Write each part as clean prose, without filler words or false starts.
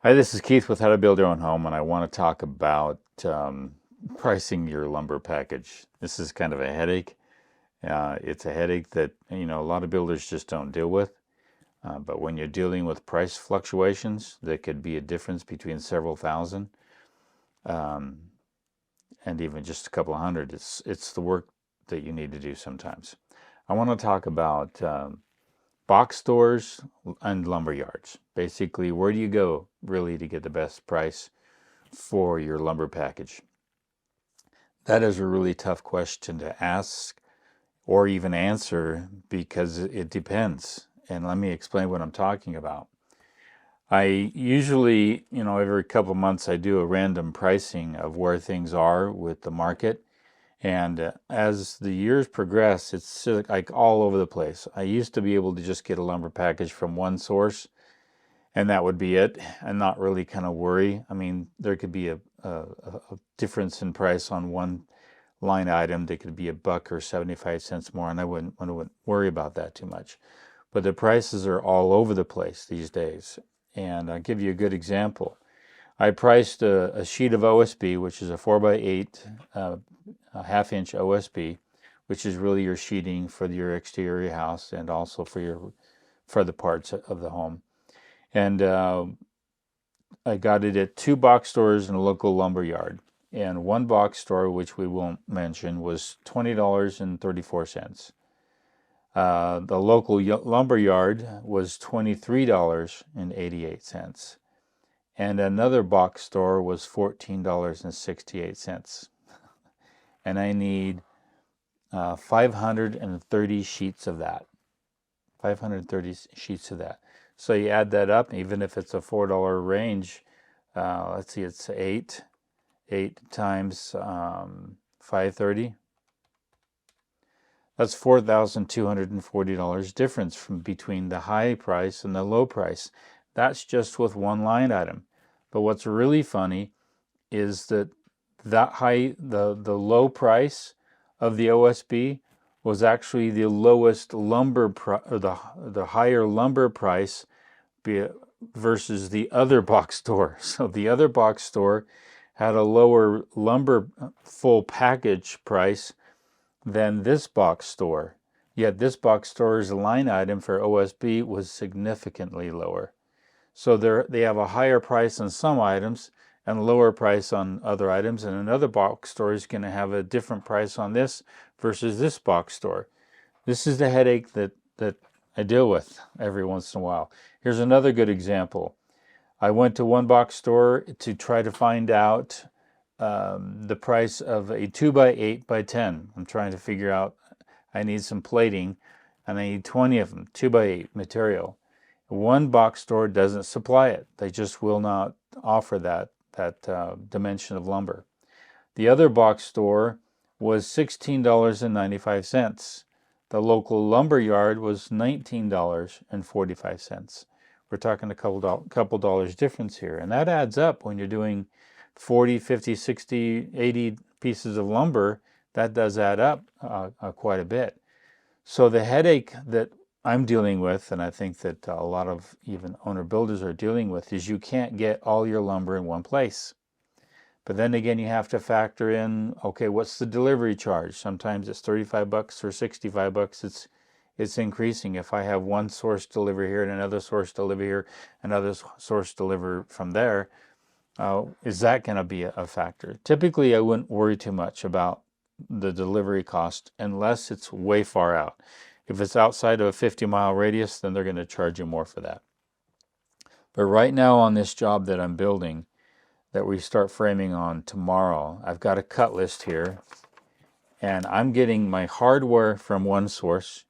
Hi, this is Keith with How to Build Your Own Home, and I want to talk about pricing your lumber package. This is kind of a headache. It's a headache that a lot of builders just don't deal with. But when you're dealing with price fluctuations, that could be a difference between several thousand um, and even just a couple of hundred. It's the work that you need to do sometimes. I want to talk about box stores and lumber yards. Basically, where do you go really to get the best price for your lumber package? That is a really tough question to ask or even answer because it depends. And let me explain what I'm talking about. I usually, every couple of months I do a random pricing of where things are with the market. And as the years progress, it's like all over the place. I used to be able to just get a lumber package from one source and that would be it, and not really kind of worry. I mean, there could be a difference in price on one line item. There could be a buck or 75 cents more, and I wouldn't worry about that too much. But the prices are all over the place these days. And I'll give you a good example. I priced a sheet of OSB, which is a 4x8 a half-inch OSB, which is really your sheeting for your exterior house and also for the parts of the home. And I got it at two box stores in a local lumber yard. And one box store, which we won't mention, was $20.34. The local lumber yard was $23.88. And another box store was $14.68. And I need 530 sheets of that. 530 sheets of that. So you add that up, even if it's a $4 range, let's see, it's 8 times 530. That's $4,240 difference from between the high price and the low price. That's just with one line item. But what's really funny is that the low price of the OSB was actually the lowest lumber or the higher lumber price versus the other box store. So the other box store had a lower lumber full package price than this box store. Yet this box store's line item for OSB was significantly lower. So they have a higher price on some items and a lower price on other items, and another box store is going to have a different price on this versus this box store. This is the headache that I deal with every once in a while. Here's another good example. I went to one box store to try to find out the price of a 2x8x10. I'm trying to figure out, I need some plating, and I need 20 of them, 2x8 material. One box store doesn't supply it. They just will not offer that dimension of lumber. The other box store was $16.95. The local lumber yard was $19.45. We're talking a couple dollars difference here. And that adds up when you're doing 40, 50, 60, 80 pieces of lumber. That does add up quite a bit. So the headache that I'm dealing with, and I think that a lot of even owner builders are dealing with, is you can't get all your lumber in one place. But then again, you have to factor in, okay, what's the delivery charge? Sometimes it's 35 bucks or 65 bucks. It's increasing. If I have one source deliver here and another source deliver here, another source deliver from there, is that going to be a factor? Typically, I wouldn't worry too much about the delivery cost unless it's way far out. If it's outside of a 50-mile radius, then they're going to charge you more for that. But right now on this job that I'm building, that we start framing on tomorrow, I've got a cut list here, and I'm getting my hardware from one source.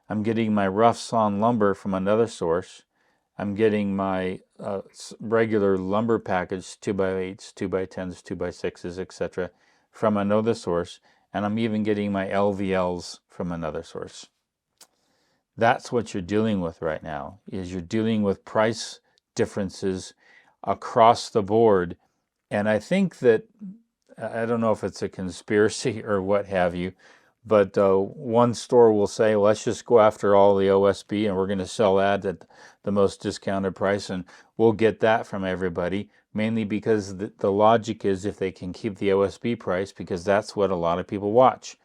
I'm getting my rough sawn lumber from another source. I'm getting my regular lumber package, 2x8s, 2x10s, 2x6s, etc., from another source, and I'm even getting my LVLs from another source. That's what you're dealing with right now, is you're dealing with price differences across the board. And I think that, I don't know if it's a conspiracy or what have you, But one store will say, well, let's just go after all the OSB and we're going to sell that at the most discounted price, and we'll get that from everybody, mainly because the logic is if they can keep the OSB price, because that's what a lot of people watch.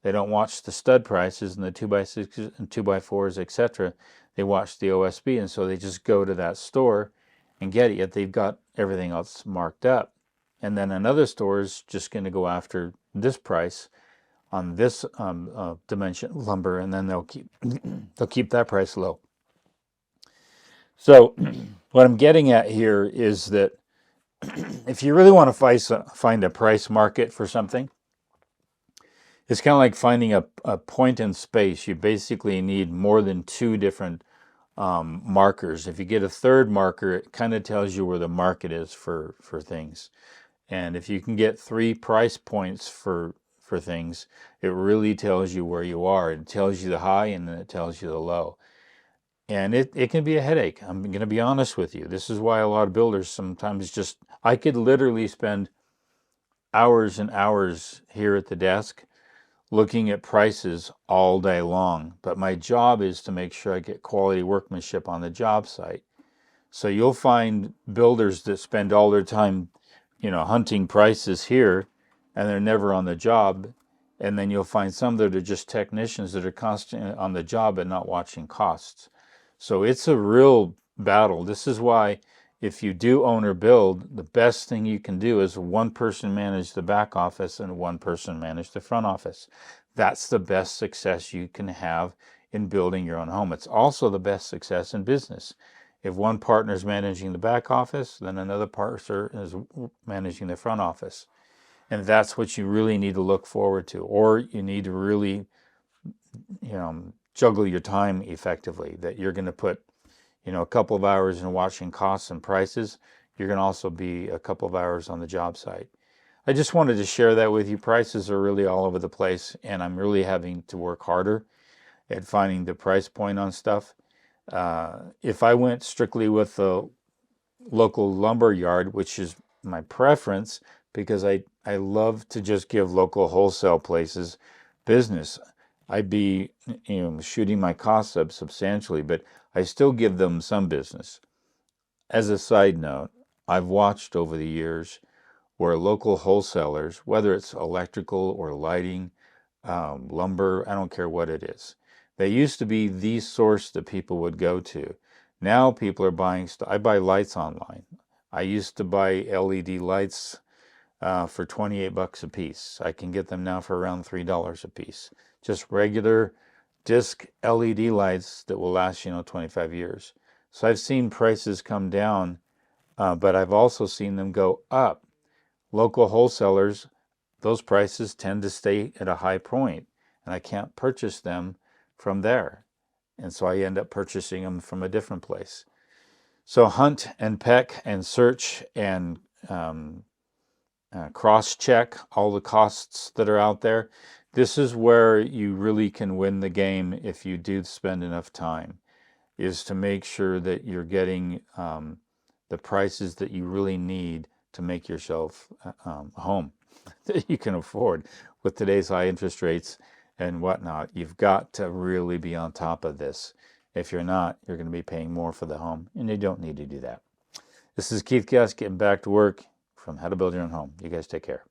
They don't watch the stud prices and the 2x6s and 2x4s, etc. They watch the OSB, and so they just go to that store and get it, yet they've got everything else marked up. And then another store is just going to go after this price on this dimension lumber, and then they'll keep that price low. So what I'm getting at here is that if you really want to find a price market for something, it's kind of like finding a point in space. You basically need more than two different markers. If you get a third marker, it kind of tells you where the market is for things. And if you can get three price points for things, it really tells you where you are. It tells you the high and then it tells you the low. And it can be a headache. I'm going to be honest with you. This is why a lot of builders sometimes just, I could literally spend hours and hours here at the desk looking at prices all day long. But my job is to make sure I get quality workmanship on the job site. So you'll find builders that spend all their time, hunting prices here, and they're never on the job. And then you'll find some that are just technicians that are constantly on the job and not watching costs. So it's a real battle. This is why if you do own or build, the best thing you can do is one person manage the back office and one person manage the front office. That's the best success you can have in building your own home. It's also the best success in business. If one partner is managing the back office, then another partner is managing the front office. And that's what you really need to look forward to. Or you need to really, juggle your time effectively, that you're going to put, a couple of hours in watching costs and prices. You're going to also be a couple of hours on the job site. I just wanted to share that with you. Prices are really all over the place, and I'm really having to work harder at finding the price point on stuff. If I went strictly with the local lumber yard, which is my preference, because I love to just give local wholesale places business, I'd be shooting my costs up substantially, but I still give them some business. As a side note, I've watched over the years where local wholesalers, whether it's electrical or lighting, lumber, I don't care what it is, they used to be the source that people would go to. Now people are buying I buy lights online. I used to buy LED lights for 28 bucks a piece. I can get them now for around $3 a piece. Just regular disc LED lights that will last 25 years. So I've seen prices come down, but I've also seen them go up. Local wholesalers, those prices tend to stay at a high point, and I can't purchase them from there. And so I end up purchasing them from a different place. So hunt and peck and search and cross-check all the costs that are out there. This is where you really can win the game if you do spend enough time, is to make sure that you're getting the prices that you really need to make yourself a home that you can afford. With today's high interest rates and whatnot, you've got to really be on top of this. If you're not, you're going to be paying more for the home, and you don't need to do that. This is Keith Guest getting back to work from How to Build Your Own Home. You guys take care.